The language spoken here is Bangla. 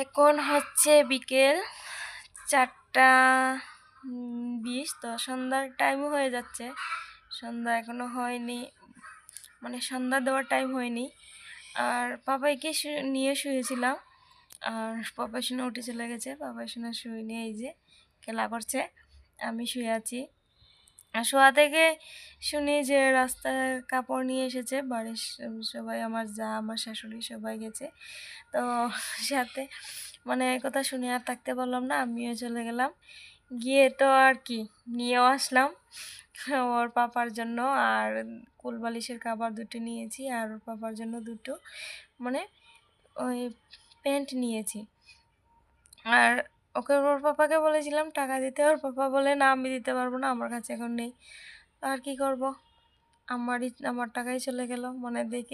এখন হচ্ছে বিকেল 4টা 20, তো সন্ধ্যার টাইমও হয়ে যাচ্ছে। সন্ধ্যা এখনো হয়নি, মানে সন্ধ্যা দেওয়ার টাইম হয়নি। আর পাপাইকে নিয়ে শুয়েছিলাম, আর পাপাই শুনে উঠে চলে গেছে। পাপাই শুনে শুয়ে নিয়ে এই যে খেলা করছে, আমি শুয়ে আছি। আর শোয়া থেকে শুনি যে রাস্তায় কাপড় নিয়ে এসেছে বাড়ির সবাই, আমার যা, আমার শাশুড়ি সবাই গেছে। তো সাথে মানে কথা শুনে আর থাকতে পারলাম না, আমিও চলে গেলাম। গিয়ে তো আর কি নিয়েও আসলাম ওর পাপার জন্য, আর কুলবালিশের কাবার দুটো নিয়েছি, আর ওর পাপার জন্য দুটো মানে ওই প্যান্ট নিয়েছি। আর ওর পাপাকে বলেছিলাম টাকা দিতে, ওর পাপা বলে না আমি দিতে পারবো না, আমার কাছে এখন নেই। আর কি করব, আমার টাকাই চলে গেল, মানে দেখে